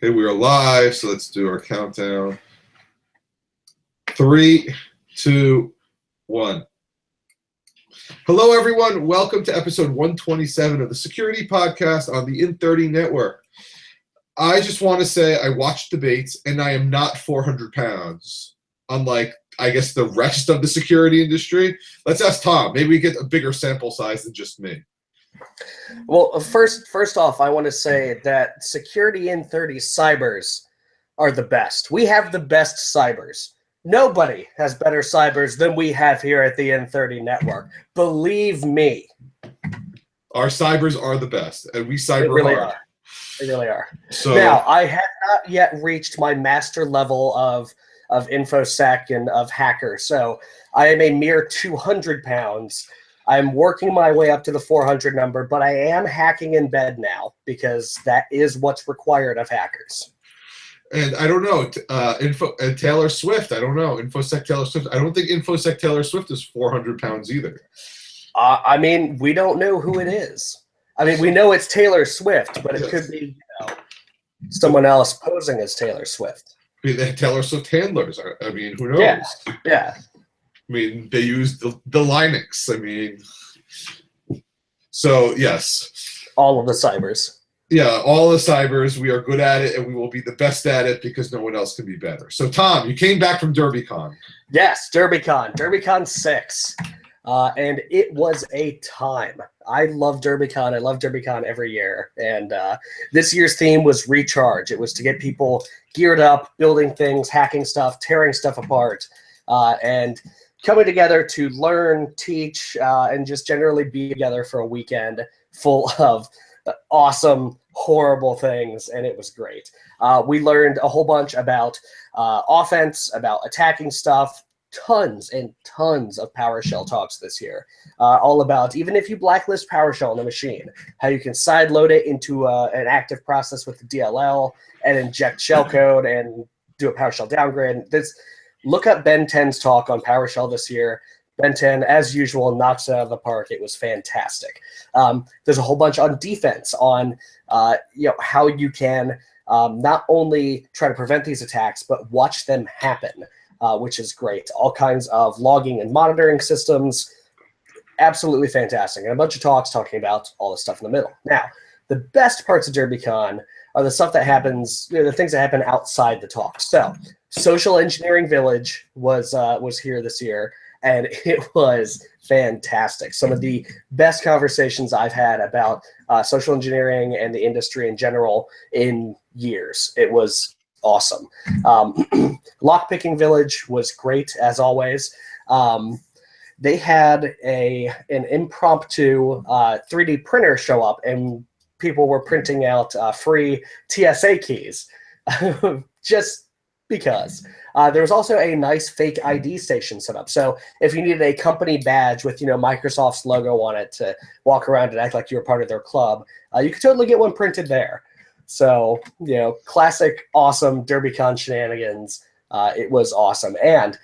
Okay, we are live, so let's do our countdown. 3, 2, 1. Hello, everyone. Welcome to episode 127 of the Security Podcast on the In30 Network. I just want to say I watched debates, and I am not 400 pounds, unlike, I guess, the rest of the security industry. Let's ask Tom. Maybe we get a bigger sample size than just me. Well, first off, I want to say that Security In30 cybers are the best. We have the best cybers. Nobody has better cybers than we have here at the In30 Network. Believe me. Our cybers are the best, and we cyber hard. They really are. So, now, I have not yet reached my master level of InfoSec and of hacker, so I am a mere 200 pounds. I'm working my way up to the 400 number, but I am hacking in bed now because that is what's required of hackers. And I don't know, Taylor Swift, I don't know, InfoSec Taylor Swift. I don't think InfoSec Taylor Swift is 400 pounds either. I mean, we don't know who it is. I mean, we know it's Taylor Swift, but it could be someone else posing as Taylor Swift. I mean, they have Taylor Swift handlers. I mean, who knows? Yeah. I mean, they use the Linux. I mean, so yes. All of the cybers. Yeah, all the cybers. We are good at it, and we will be the best at it because no one else can be better. So, Tom, you came back from DerbyCon. Yes, DerbyCon 6. And it was a time. I love DerbyCon. I love DerbyCon every year. And this year's theme was recharge. It was to get people geared up, building things, hacking stuff, tearing stuff apart, and coming together to learn, teach, and just generally be together for a weekend full of awesome, horrible things, and it was great. We learned a whole bunch about offense, about attacking stuff, tons and tons of PowerShell talks this year, all about, even if you blacklist PowerShell on the machine, how you can sideload it into an active process with the DLL and inject shellcode and do a PowerShell downgrade. Look up Ben 10's talk on PowerShell this year. Ben 10, as usual, knocks it out of the park. It was fantastic. There's a whole bunch on defense, on how you can not only try to prevent these attacks, but watch them happen, which is great. All kinds of logging and monitoring systems. Absolutely fantastic. And a bunch of talks talking about all the stuff in the middle. Now, the best parts of DerbyCon are the stuff that happens, the things that happen outside the talk. So, Social Engineering Village was here this year, and it was fantastic. Some of the best conversations I've had about social engineering and the industry in general in years. It was awesome. Lockpicking Village was great, as always. They had an impromptu 3D printer show up, and people were printing out free TSA keys just because. There was also a nice fake ID station set up. So if you needed a company badge with Microsoft's logo on it to walk around and act like you were part of their club, you could totally get one printed there. So, classic, awesome DerbyCon shenanigans. It was awesome. And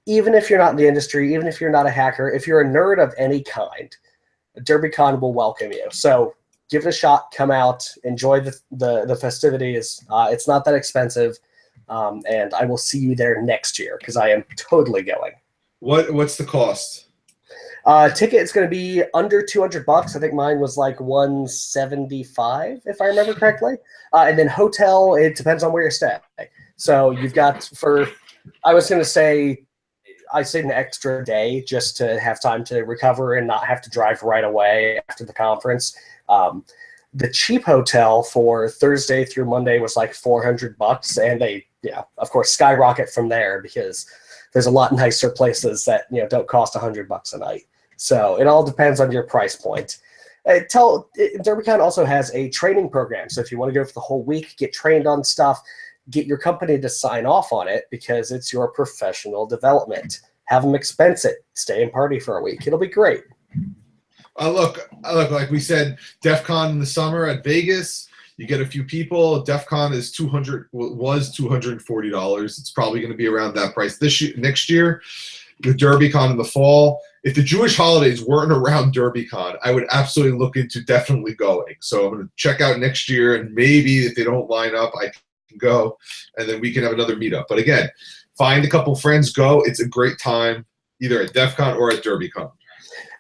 even if you're not in the industry, even if you're not a hacker, if you're a nerd of any kind, DerbyCon will welcome you. So give it a shot, come out, enjoy the festivities. It's not that expensive. And I will see you there next year because I am totally going. What's the cost? Ticket is going to be under $200. I think mine was like $175, if I remember correctly. And then hotel, it depends on where you're staying. So you've got I was going to say, I stayed an extra day just to have time to recover and not have to drive right away after the conference. The cheap hotel for Thursday through Monday was like $400, and they, of course, skyrocket from there because there's a lot nicer places that don't cost $100 a night. So it all depends on your price point. DerbyCon also has a training program, so if you want to go for the whole week, get trained on stuff, get your company to sign off on it because it's your professional development. Have them expense it. Stay and party for a week. It'll be great. Look, like we said, DEF CON in the summer at Vegas. You get a few people. DEF CON was $240. It's probably going to be around that price next year. The DerbyCon in the fall. If the Jewish holidays weren't around DerbyCon, I would absolutely look into definitely going. So I'm going to check out next year, and maybe if they don't line up, I go, and then we can have another meetup. But again, find a couple friends, go. It's a great time, either at DEF CON or at DerbyCon.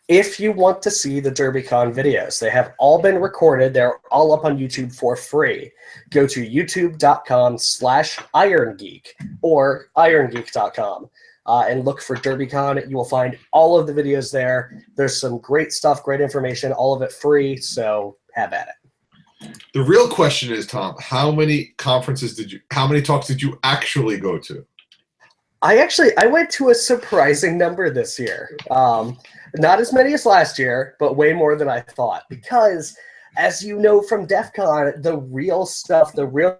If you want to see the DerbyCon videos, they have all been recorded. They're all up on YouTube for free. Go to youtube.com/irongeek or irongeek.com and look for DerbyCon. You will find all of the videos there. There's some great stuff, great information, all of it free, so have at it. The real question is, Tom, how many talks did you actually go to? I went to a surprising number this year. Not as many as last year, but way more than I thought. Because, as you know from DEF CON, the real stuff, the real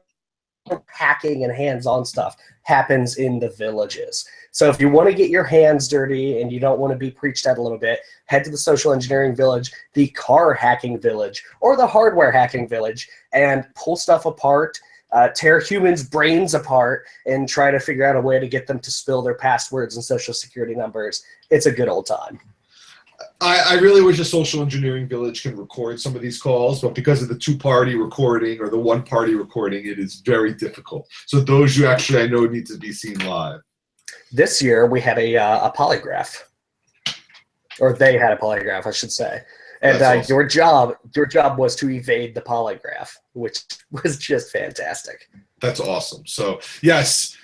hacking and hands-on stuff happens in the villages. So if you want to get your hands dirty and you don't want to be preached at a little bit, head to the social engineering village, the car hacking village, or the hardware hacking village, and pull stuff apart, tear humans' brains apart, and try to figure out a way to get them to spill their passwords and social security numbers. It's a good old time. I really wish a social engineering village can record some of these calls, but because of the two-party recording or the one-party recording, it is very difficult. So those you actually, I know, need to be seen live. This year we had a polygraph, or they had a polygraph, I should say. And awesome. your job was to evade the polygraph, which was just fantastic. That's awesome. So yes,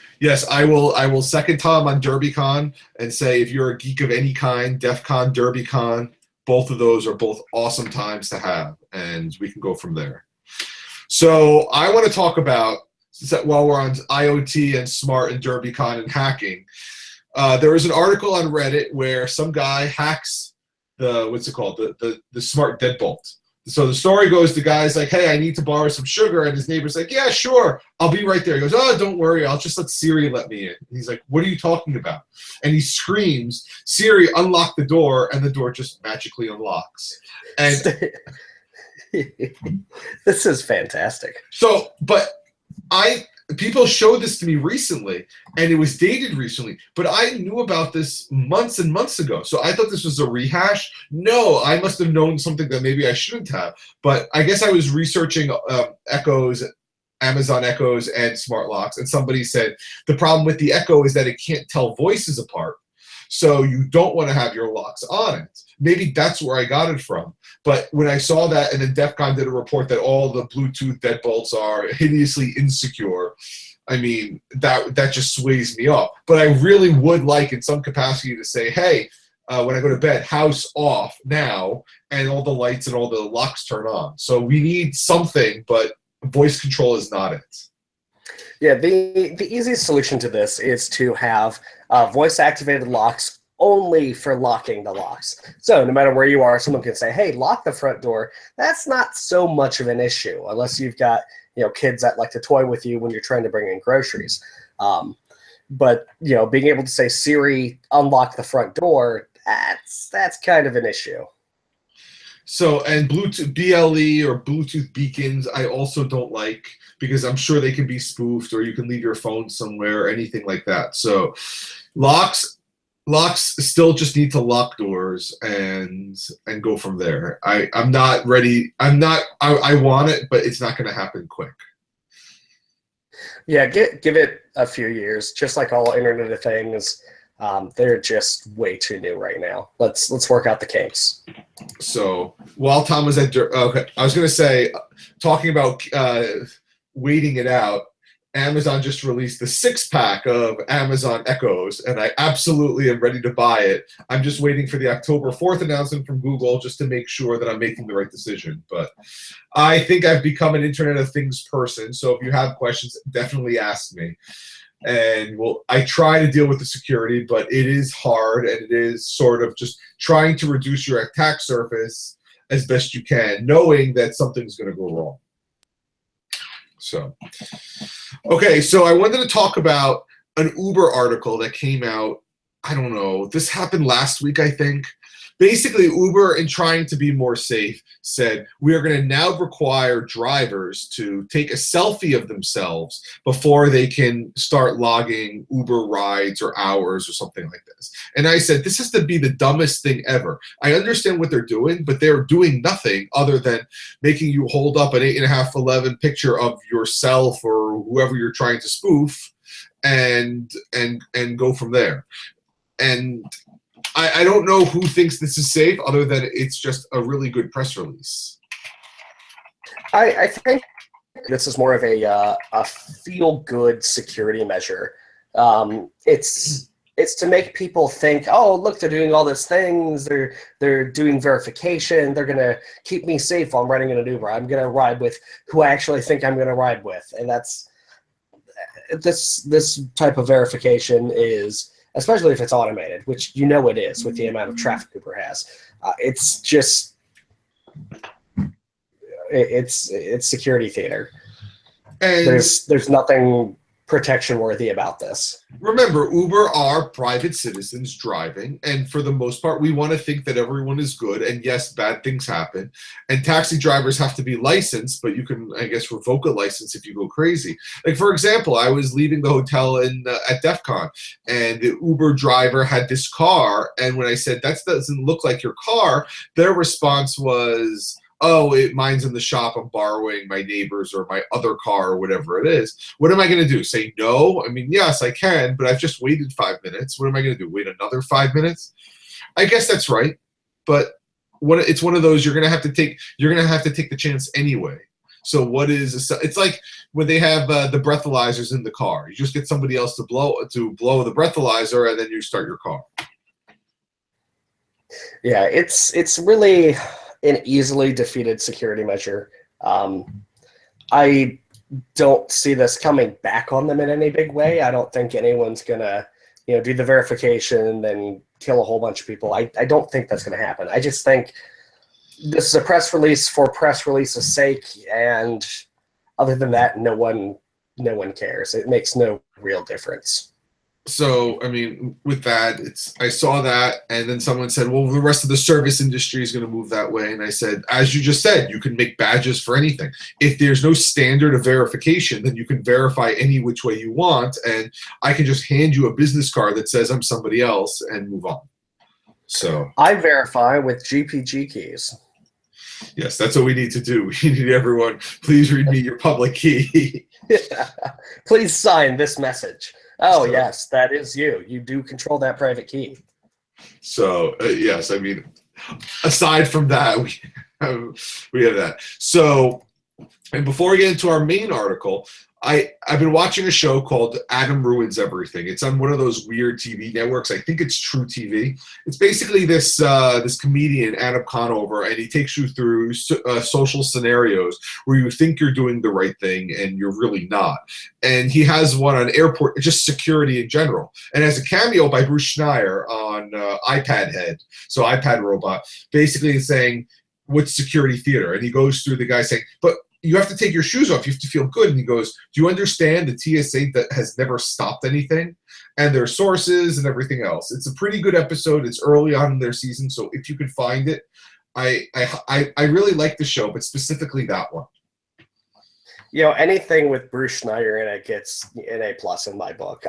I will second Tom on DerbyCon and say if you're a geek of any kind, DEF CON, DerbyCon, both of those are both awesome times to have, and we can go from there. So I want to talk about, while we're on IoT and smart and DerbyCon and hacking, there was an article on Reddit where some guy hacks the smart deadbolt. So the story goes, the guy's like, hey, I need to borrow some sugar. And his neighbor's like, yeah, sure, I'll be right there. He goes, oh, don't worry, I'll just let Siri let me in. And he's like, what are you talking about? And he screams, Siri, unlock the door, and the door just magically unlocks. And this is fantastic. So, but people showed this to me recently, and it was dated recently, but I knew about this months and months ago. So I thought this was a rehash. No, I must have known something that maybe I shouldn't have. But I guess I was researching Echoes, Amazon Echoes, and smart locks, and somebody said the problem with the Echo is that it can't tell voices apart. So you don't want to have your locks on it. Maybe that's where I got it from. But when I saw that, and then DEF CON did a report that all the Bluetooth deadbolts are hideously insecure, I mean, that just sways me up. But I really would like, in some capacity, to say, hey, when I go to bed, house off now, and all the lights and all the locks turn on. So we need something, but voice control is not it. Yeah, the easiest solution to this is to have voice-activated locks only for locking the locks. So no matter where you are, someone can say, hey, lock the front door. That's not so much of an issue unless you've got kids that like to toy with you when you're trying to bring in groceries. But being able to say, Siri, unlock the front door, that's kind of an issue. So, and Bluetooth BLE or Bluetooth beacons, I also don't like, because I'm sure they can be spoofed, or you can leave your phone somewhere, or anything like that. So locks still just need to lock doors and go from there. I'm not ready. I want it, but it's not going to happen quick. Yeah, give it a few years. Just like all Internet of Things, they're just way too new right now. Let's work out the kinks. So while Tom was at, okay, I was going to say, talking about waiting it out, Amazon just released the 6-pack of Amazon Echoes, and I absolutely am ready to buy it. I'm just waiting for the October 4th announcement from Google just to make sure that I'm making the right decision. But I think I've become an Internet of Things person, so if you have questions, definitely ask me. And I try to deal with the security, but it is hard, and it is sort of just trying to reduce your attack surface as best you can, knowing that something's going to go wrong. So, okay, so I wanted to talk about an Uber article that came out, I don't know, this happened last week, I think, basically Uber, in trying to be more safe, said we are going to now require drivers to take a selfie of themselves before they can start logging Uber rides or hours or something like this. And I said, this has to be the dumbest thing ever. I understand what they're doing, but they're doing nothing other than making you hold up an 8.5:11 picture of yourself or whoever you're trying to spoof and go from there. And I don't know who thinks this is safe other than it's just a really good press release. I think this is more of a feel-good security measure. It's to make people think, oh, look, they're doing all these things. They're doing verification. They're going to keep me safe while I'm riding in an Uber. I'm going to ride with who I actually think I'm going to ride with. And that's this type of verification is, especially if it's automated, which you know it is with the amount of traffic Uber has. It's just it's security theater. And there's nothing protection worthy about this. Remember, Uber are private citizens driving, and for the most part, we want to think that everyone is good. And yes, bad things happen. And taxi drivers have to be licensed, but you can, I guess, revoke a license if you go crazy. Like, for example, I was leaving the hotel at DEF CON, and the Uber driver had this car, and when I said, that doesn't look like your car, their response was, oh, mine's in the shop, I'm borrowing my neighbor's or my other car or whatever it is. What am I going to do? Say no? I mean, yes, I can, but I've just waited 5 minutes. What am I going to do? Wait another 5 minutes? I guess that's right, but it's one of those you're going to have to take the chance anyway. So what is it's like when they have the breathalyzers in the car. You just get somebody else to blow the breathalyzer, and then you start your car. Yeah, it's really an easily defeated security measure. I don't see this coming back on them in any big way. I don't think anyone's gonna, do the verification and then kill a whole bunch of people. I don't think that's gonna happen. I just think this is a press release for press release's sake, and other than that, no one cares. It makes no real difference. So, I mean, with that, I saw that, and then someone said, well, the rest of the service industry is going to move that way. And I said, as you just said, you can make badges for anything. If there's no standard of verification, then you can verify any which way you want, and I can just hand you a business card that says I'm somebody else and move on. So I verify with GPG keys. Yes, that's what we need to do. We need everyone, please read me your public key. Please sign this message. Oh, yes, that is you. You do control that private key. So, yes, I mean, aside from that, we have that. So, and before we get into our main article, I've been watching a show called Adam Ruins Everything. It's on one of those weird TV networks. I think it's True TV. It's basically this comedian, Adam Conover, and he takes you through social scenarios where you think you're doing the right thing and you're really not. And he has one on airport, just security in general. And as a cameo by Bruce Schneier on iPad Head, so iPad Robot, basically saying, what's security theater? And he goes through the guy saying, but you have to take your shoes off. You have to feel good. And he goes, do you understand the TSA that has never stopped anything? And their sources and everything else. It's a pretty good episode. It's early on in their season. So if you could find it, I really like the show, but specifically that one. Anything with Bruce Schneier in it gets an A+ in my book.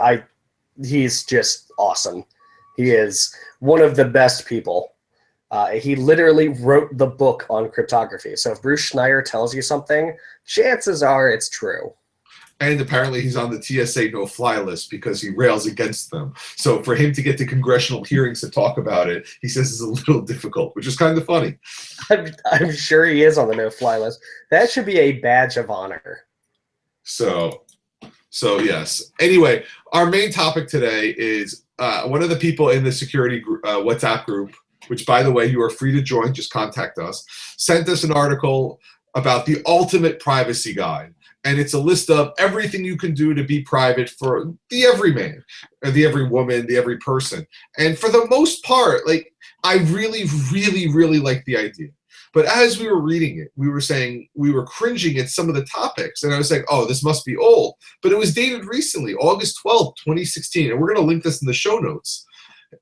He's just awesome. He is one of the best people. He literally wrote the book on cryptography. So if Bruce Schneier tells you something, chances are it's true. And apparently he's on the TSA no-fly list because he rails against them. So for him to get to congressional hearings to talk about it, he says is a little difficult, which is kind of funny. I'm sure he is on the no-fly list. That should be a badge of honor. So yes. Anyway, our main topic today is one of the people in the security group, WhatsApp group, which, by the way, you are free to join, just contact us, sent us an article about the ultimate privacy guide. And it's a list of everything you can do to be private for the everyman, the every woman, the every person. And for the most part, I really, really, really like the idea. But as we were reading it, we were saying we were cringing at some of the topics. And I was like, oh, this must be old. But it was dated recently, August 12th, 2016. And we're going to link this in the show notes.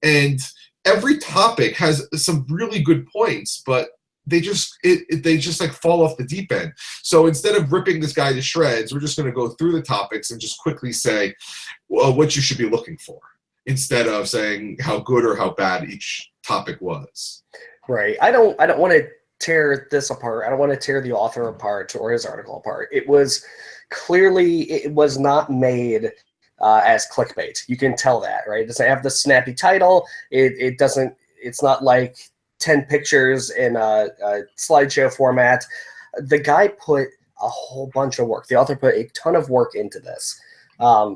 And every topic has some really good points, but they just like fall off the deep end. So instead of ripping this guy to shreds, we're just going to go through the topics and just quickly say what you should be looking for, instead of saying how good or how bad each topic was. Right. I don't want to tear this apart. I don't want to tear the author apart or his article apart. It was not made as clickbait. You can tell that, right? It doesn't have the snappy title. It's not like 10 pictures in a slideshow format. The guy put a whole bunch of work. The author put a ton of work into this.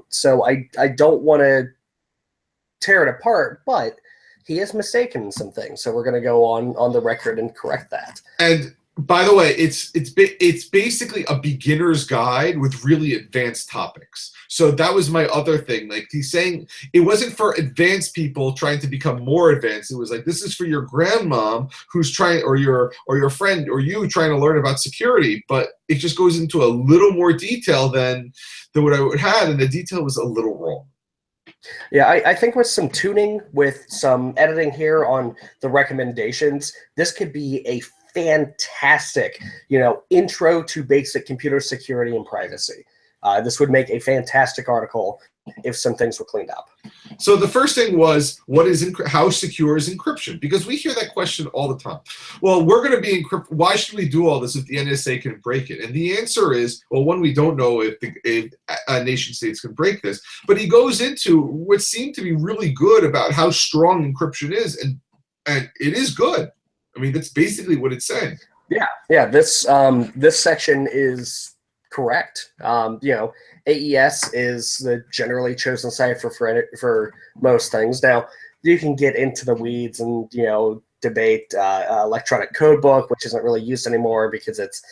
So I don't want to tear it apart, but he is mistaken in some things. So we're going to go on the record and correct that. And by the way, it's basically a beginner's guide with really advanced topics. So that was my other thing. Like, he's saying it wasn't for advanced people trying to become more advanced. It was like, this is for your grandmom who's trying, or your friend, or you trying to learn about security. But it just goes into a little more detail than what I had, and the detail was a little wrong. Yeah, I think with some tuning, with some editing here on the recommendations, this could be a fantastic, intro to basic computer security and privacy. This would make a fantastic article if some things were cleaned up. So the first thing was, how secure is encryption? Because we hear that question all the time. Well, we're going to be encrypted. Why should we do all this if the NSA can break it? And the answer is, well, one, we don't know if nation states can break this. But he goes into what seemed to be really good about how strong encryption is, and it is good. I mean, that's basically what it's saying. Yeah. This section is correct. AES is the generally chosen cipher for most things. Now, you can get into the weeds and debate electronic code book, which isn't really used anymore because it's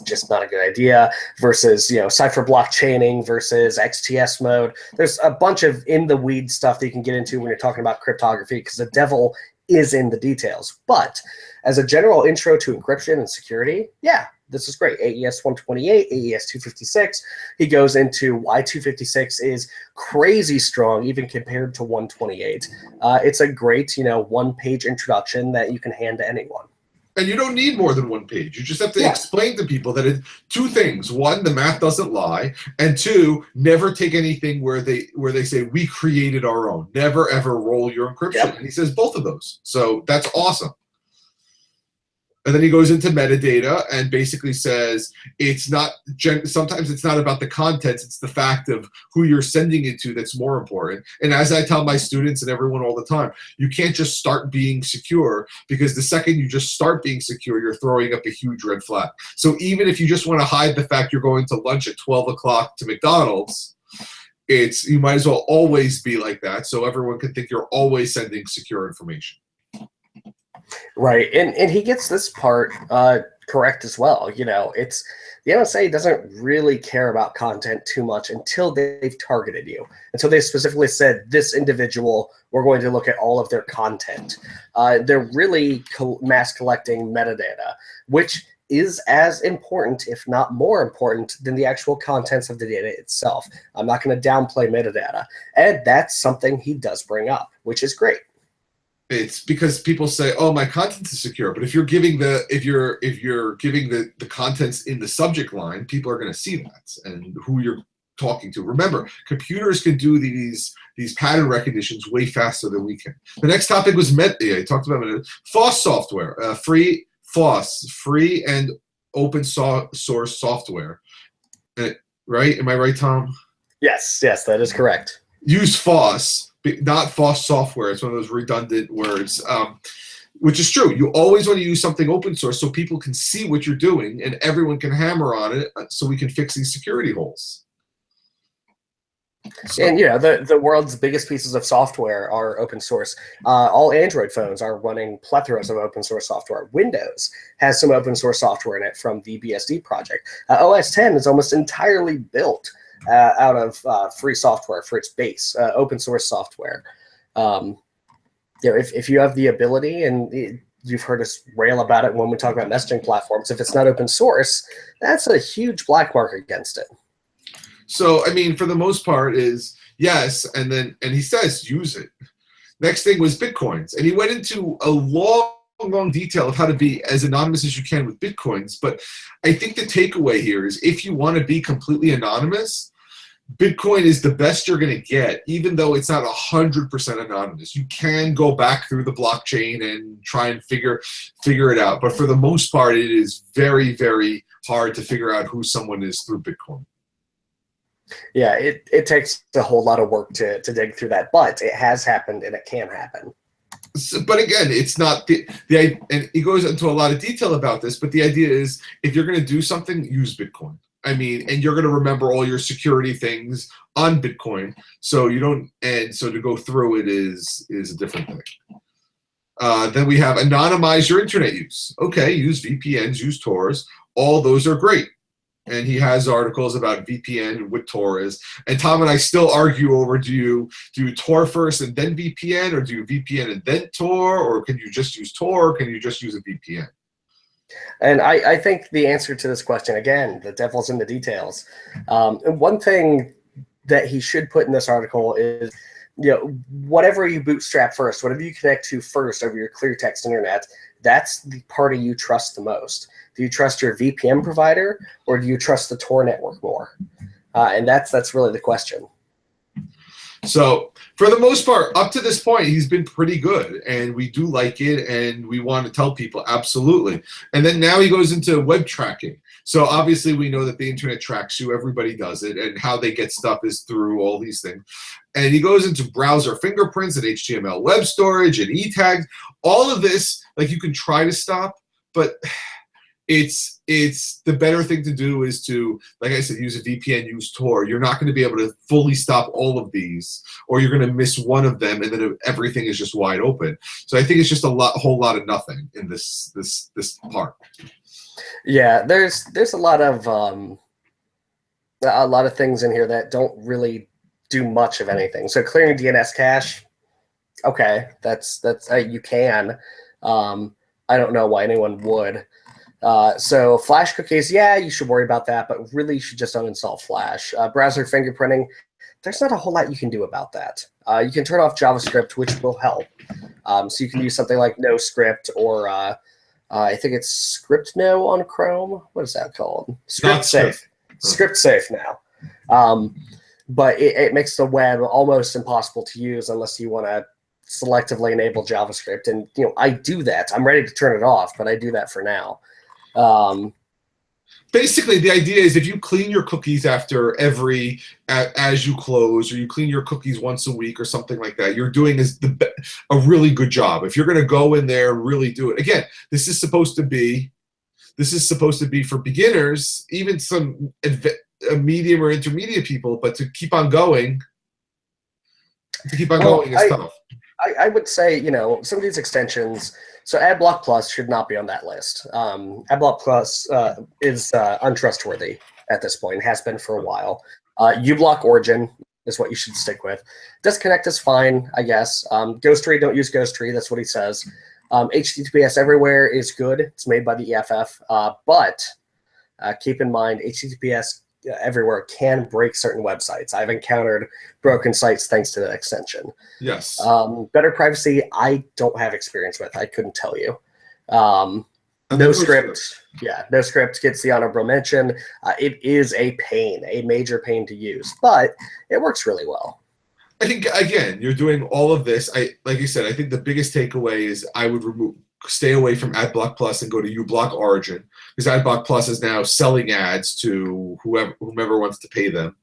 just not a good idea, versus cipher block chaining versus XTS mode. There's a bunch of in the weeds stuff that you can get into when you're talking about cryptography, because the devil is in the details. But as a general intro to encryption and security, yeah, this is great. AES 128, AES 256. He goes into why 256 is crazy strong, even compared to 128. It's a great, one-page introduction that you can hand to anyone. And you don't need more than one page. You just have to explain to people that two things. One, the math doesn't lie. And two, never take anything where they say we created our own. Never, ever roll your encryption. Yep. And he says both of those. So that's awesome. And then he goes into metadata and basically says sometimes it's not about the contents, it's the fact of who you're sending it to that's more important. And as I tell my students and everyone all the time, you can't just start being secure, because the second you just start being secure, you're throwing up a huge red flag. So even if you just want to hide the fact you're going to lunch at 12 o'clock to McDonald's, you might as well always be like that, so everyone can think you're always sending secure information. Right, and he gets this part correct as well. It's the NSA doesn't really care about content too much until they've targeted you, until they specifically said this individual, we're going to look at all of their content. They're really mass collecting metadata, which is as important, if not more important, than the actual contents of the data itself. I'm not going to downplay metadata, and that's something he does bring up, which is great. It's because people say, "Oh, my content is secure," but if you're giving the contents in the subject line, people are going to see that and who you're talking to. Remember, computers can do these pattern recognitions way faster than we can. The next topic was I talked about FOSS software, free and open source software. Right? Am I right, Tom? Yes, that is correct. Use FOSS. Not FOSS software. It's one of those redundant words, which is true. You always want to use something open source so people can see what you're doing and everyone can hammer on it so we can fix these security holes. So. And the world's biggest pieces of software are open source. All Android phones are running plethoras of open source software. Windows has some open source software in it from the BSD project. OS X is almost entirely built out of free software for its base, open source software. If you have the ability, and you've heard us rail about it when we talk about messaging platforms, if it's not open source, that's a huge black mark against it. So, I mean, for the most part is yes, and he says use it. Next thing was Bitcoins. And he went into a long detail of how to be as anonymous as you can with Bitcoins. But I think the takeaway here is if you want to be completely anonymous, Bitcoin is the best you're going to get, even though it's not 100% anonymous. You can go back through the blockchain and try and figure it out. But for the most part, it is very, very hard to figure out who someone is through Bitcoin. Yeah, it takes a whole lot of work to dig through that, but it has happened and it can happen. So, but again, it's not and he goes into a lot of detail about this, but the idea is if you're going to do something, use Bitcoin. I mean, and you're going to remember all your security things on Bitcoin, so you don't, and so to go through it is a different thing. Then we have anonymize your internet use. Okay, use VPNs, use Tors. All those are great. And he has articles about VPN and what Tor is. And Tom and I still argue over, do you Tor first and then VPN, or do you VPN and then Tor, or can you just use Tor, or can you just use a VPN? And I think the answer to this question, again, the devil's in the details. And one thing that he should put in this article is, whatever you bootstrap first, whatever you connect to first over your clear text internet, that's the party you trust the most. Do you trust your VPN provider, or do you trust the Tor network more? And that's really the question. So for the most part, up to this point, he's been pretty good, and we do like it, and we want to tell people absolutely. And then now he goes into web tracking. So obviously we know that the internet tracks you. Everybody does it, and how they get stuff is through all these things. And he goes into browser fingerprints and HTML web storage and e-tags. All of this, like, you can try to stop, but it's the better thing to do is to, like I said, use a VPN, use Tor. You're not going to be able to fully stop all of these, or you're going to miss one of them, and then everything is just wide open. So I think it's just a whole lot of nothing in this part. Yeah, there's a lot of things in here that don't really do much of anything. So clearing DNS cache, okay, that's you can. I don't know why anyone would. So Flash cookies, yeah, you should worry about that, but really you should just uninstall Flash. Browser fingerprinting, there's not a whole lot you can do about that. You can turn off JavaScript, which will help. So you can use something like NoScript, or I think it's Script No on Chrome. What is that called? Script Safe. Script Safe now. But it makes the web almost impossible to use unless you want to selectively enable JavaScript. And I do that. I'm ready to turn it off, but I do that for now. Basically, the idea is if you clean your cookies after as you close, or you clean your cookies once a week or something like that, you're doing a really good job. If you're going to go in there, really do it. Again, this is supposed to be for beginners, even some medium or intermediate people, but to keep on going is tough. I would say, some of these extensions, so AdBlock Plus should not be on that list. AdBlock Plus is untrustworthy at this point, has been for a while. uBlock Origin is what you should stick with. Disconnect is fine, I guess. Ghostery, don't use Ghostery, that's what he says. HTTPS Everywhere is good. It's made by the EFF, but keep in mind, HTTPS Everywhere can break certain websites. I've encountered broken sites thanks to that extension. Yes. Better privacy, I don't have experience with. I couldn't tell you. NoScript, NoScript gets the honorable mention. It is a major pain to use, but it works really well. I think, again, you're doing all of this. Like you said, I think the biggest takeaway is I would stay away from AdBlock Plus and go to uBlock Origin, because AdBlock Plus is now selling ads to whomever wants to pay them.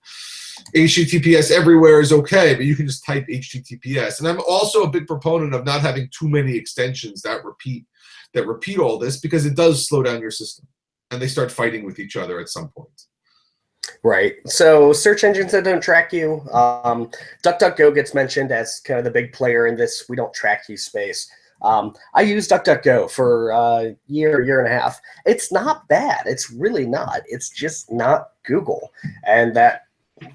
HTTPS Everywhere is okay, but you can just type HTTPS. And I'm also a big proponent of not having too many extensions that repeat all this, because it does slow down your system, and they start fighting with each other at some point. Right. So search engines that don't track you. DuckDuckGo gets mentioned as kind of the big player in this "we don't track you" space. I used DuckDuckGo for a year and a half. It's not bad. It's really not. It's just not Google. And that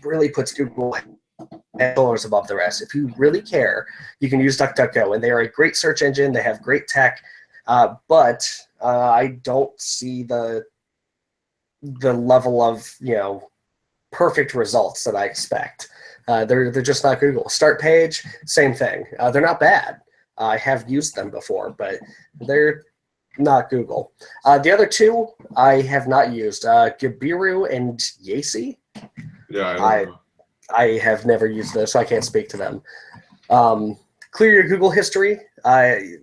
really puts Google dollars above the rest. If you really care, you can use DuckDuckGo. And they are a great search engine. They have great tech. But I don't see the level of, perfect results that I expect. They're just not Google. Start page, same thing. They're not bad. I have used them before, but they're not Google. The other two I have not used. Gabiru and Yasi. Yeah, I don't know. I have never used those, so I can't speak to them. Clear your Google history.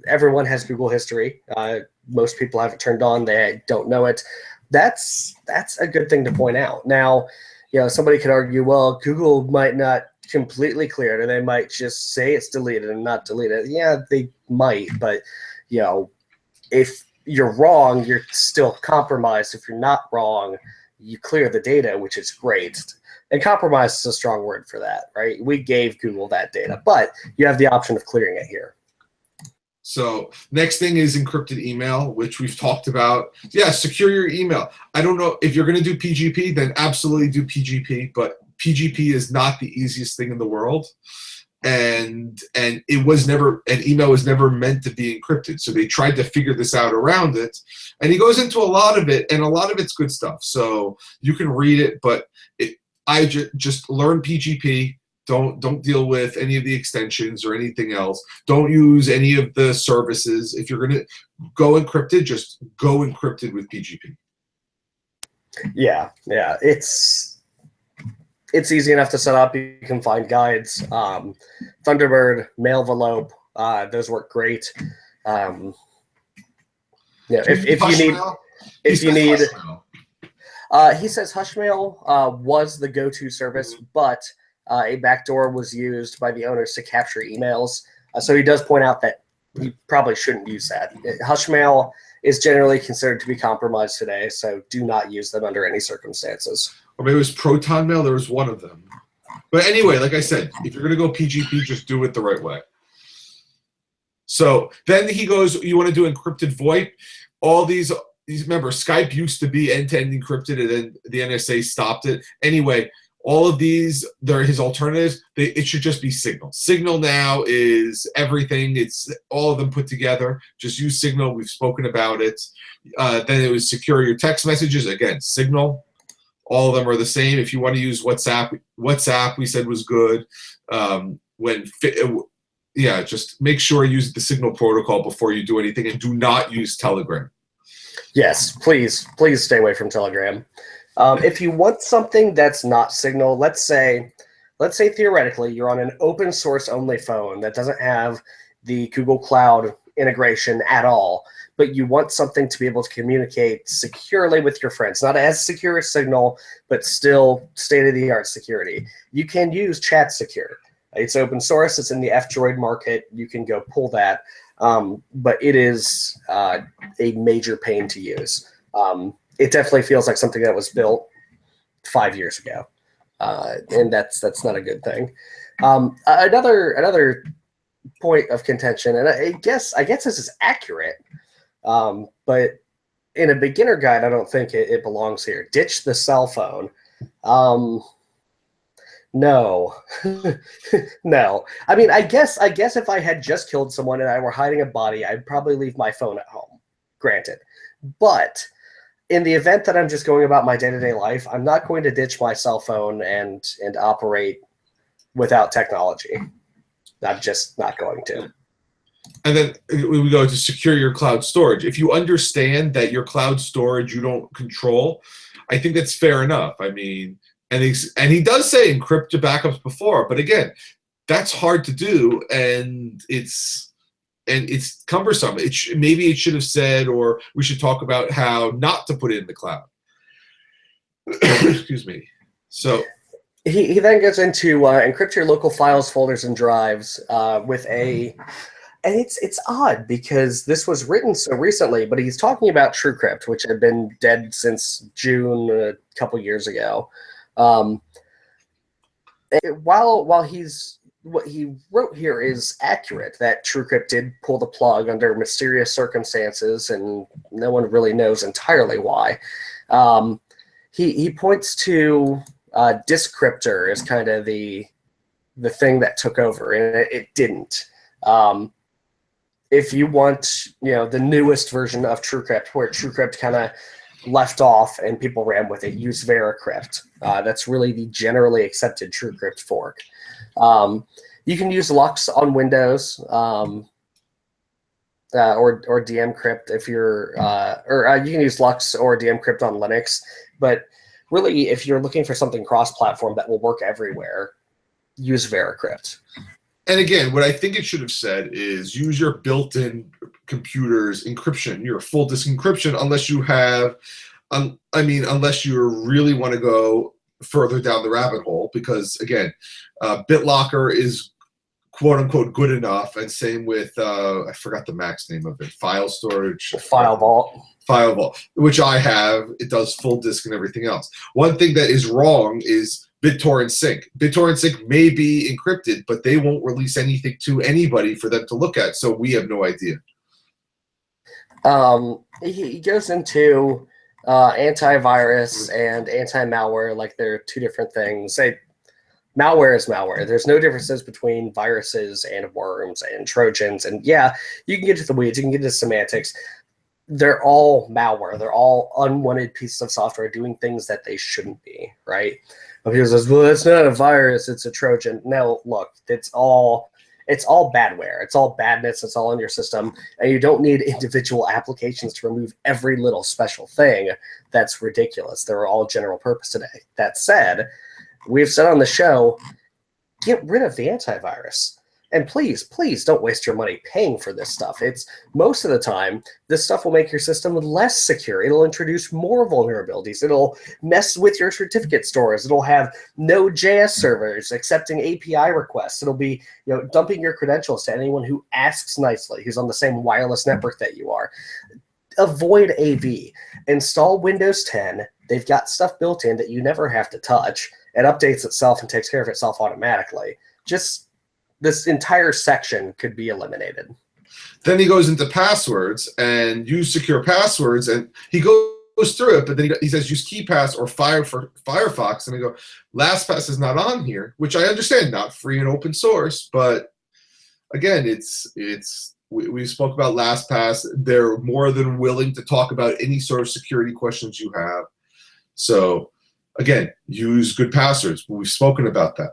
Everyone has Google history. Most people have it turned on. They don't know it. That's a good thing to point out. Now, somebody could argue, well, Google might not completely clear it, or they might just say it's deleted and not delete it. Yeah, they might, but if you're wrong, you're still compromised. If you're not wrong, you clear the data, which is great. And compromise is a strong word for that, right? We gave Google that data, but you have the option of clearing it here. So next thing is encrypted email, which we've talked about. Yeah, secure your email. I don't know if you're going to do PGP, then absolutely do PGP, but PGP is not the easiest thing in the world. And email was never meant to be encrypted. So they tried to figure this out around it. And he goes into a lot of it, and a lot of it's good stuff. So you can read it, but I just learn PGP. Don't deal with any of the extensions or anything else. Don't use any of the services. If you're going to go encrypted, just go encrypted with PGP. Yeah. It's easy enough to set up. You can find guides. Thunderbird, Mailvelope, those work great. If you need, he says Hushmail was the go-to service, but a backdoor was used by the owners to capture emails. So he does point out that you probably shouldn't use that. Hushmail is generally considered to be compromised today, so do not use them under any circumstances. Or maybe it was Proton Mail. There was one of them. But anyway, like I said, if you're going to go PGP, just do it the right way. So then he goes, you want to do encrypted VoIP. All these remember, Skype used to be end-to-end encrypted, and then the NSA stopped it. Anyway, all of these, they're his alternatives. It should just be Signal. Signal now is everything. It's all of them put together. Just use Signal. We've spoken about it. Then it was secure your text messages. Again, Signal. All of them are the same. If you want to use WhatsApp we said was good. Just make sure you use the Signal protocol before you do anything, and do not use Telegram. Yes, please stay away from Telegram. If you want something that's not Signal, let's say theoretically you're on an open source only phone that doesn't have the Google Cloud integration at all, but you want something to be able to communicate securely with your friends, not as secure as Signal, but still state-of-the-art security. You can use Chat Secure. It's open source. It's in the F-Droid market. You can go pull that, but it is a major pain to use. It definitely feels like something that was built 5 years ago, and that's not a good thing. Another point of contention, and I guess this is accurate, but in a beginner guide, I don't think it belongs here. Ditch the cell phone. No, no. I mean, I guess if I had just killed someone and I were hiding a body, I'd probably leave my phone at home. Granted, but in the event that I'm just going about my day-to-day life, I'm not going to ditch my cell phone and operate without technology. I'm just not going to. And then we go to secure your cloud storage. If you understand that your cloud storage you don't control, I think that's fair enough. I mean, and he does say encrypt your backups before, but again, that's hard to do, and it's cumbersome. Maybe it should have said, or we should talk about how not to put it in the cloud. Excuse me. So he then goes into encrypt your local files, folders, and drives with a. And it's odd because this was written so recently, but he's talking about TrueCrypt, which had been dead since June a couple years ago. While what he wrote here is accurate, that TrueCrypt did pull the plug under mysterious circumstances, and no one really knows entirely why. He points to Discryptor as kind of the thing that took over, and it didn't. If you want, the newest version of TrueCrypt, where TrueCrypt kind of left off and people ran with it, use Veracrypt. That's really the generally accepted TrueCrypt fork. You can use Lux on Windows or DMCrypt if you're, you can use Lux or DMCrypt on Linux. But really, if you're looking for something cross-platform that will work everywhere, use Veracrypt. And again, what I think it should have said is use your built-in computer's encryption, your full disk encryption, unless you have, unless you really want to go further down the rabbit hole, because again, BitLocker is quote unquote good enough, and same with I forgot the max name of it, file storage, FileVault, which I have. It does full disk and everything else. One thing that is wrong is BitTorrent Sync. BitTorrent Sync may be encrypted, but they won't release anything to anybody for them to look at, so we have no idea. He goes into antivirus and anti-malware like they're two different things. Malware is malware. There's no differences between viruses and worms and Trojans. And yeah, you can get to the weeds, you can get to semantics. They're all malware. They're all unwanted pieces of software doing things that they shouldn't be, right? People says, well, it's not a virus, it's a Trojan. No, look, it's all badware. It's all badness. It's all in your system. And you don't need individual applications to remove every little special thing. That's ridiculous. They're all general purpose today. That said, we've said on the show, get rid of the antivirus. And please, please don't waste your money paying for this stuff. It's most of the time, this stuff will make your system less secure. It'll introduce more vulnerabilities. It'll mess with your certificate stores. It'll have Node.js servers accepting API requests. It'll be, dumping your credentials to anyone who asks nicely, who's on the same wireless network that you are. Avoid AV. Install Windows 10. They've got stuff built in that you never have to touch. It updates itself and takes care of itself automatically. This entire section could be eliminated. Then he goes into passwords and use secure passwords, and he goes through it, but then he says use KeePass or Firefox, and I go, LastPass is not on here, which I understand, not free and open source, but again, we spoke about LastPass. They're more than willing to talk about any sort of security questions you have. So again, use good passwords. We've spoken about that.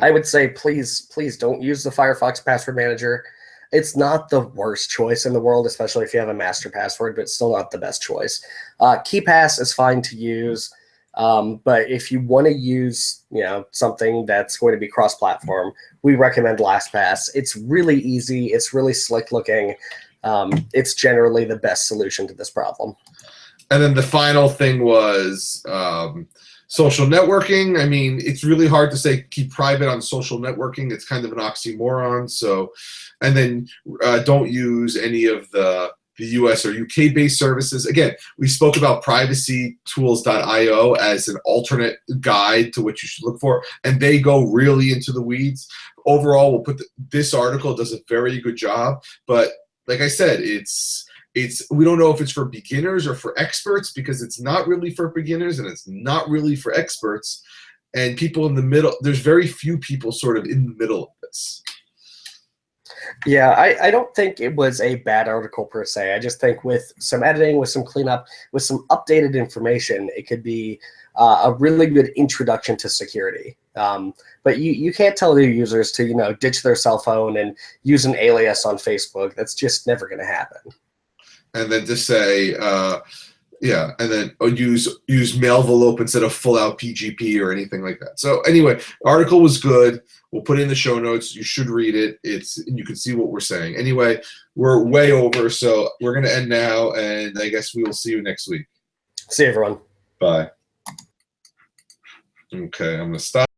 I would say please don't use the Firefox password manager. It's not the worst choice in the world, especially if you have a master password, but it's still not the best choice. KeePass is fine to use, but if you want to use something that's going to be cross-platform, we recommend LastPass. It's really easy. It's really slick looking. It's generally the best solution to this problem. And then the final thing was social networking. I mean, it's really hard to say keep private on social networking. It's kind of an oxymoron. So, and then don't use any of the US or UK based services. Again, we spoke about privacytools.io as an alternate guide to what you should look for, and they go really into the weeds. Overall, we'll put this article does a very good job, but like I said, we don't know if it's for beginners or for experts, because it's not really for beginners and it's not really for experts. And people in the middle, there's very few people sort of in the middle of this. Yeah, I don't think it was a bad article per se. I just think with some editing, with some cleanup, with some updated information, it could be a really good introduction to security. But you can't tell your users to ditch their cell phone and use an alias on Facebook. That's just never going to happen. And then to say, and then use Mailvelope instead of full-out PGP or anything like that. So anyway, the article was good. We'll put it in the show notes. You should read it. And you can see what we're saying. Anyway, we're way over, so we're going to end now, and I guess we will see you next week. See you, everyone. Bye. Okay, I'm going to stop.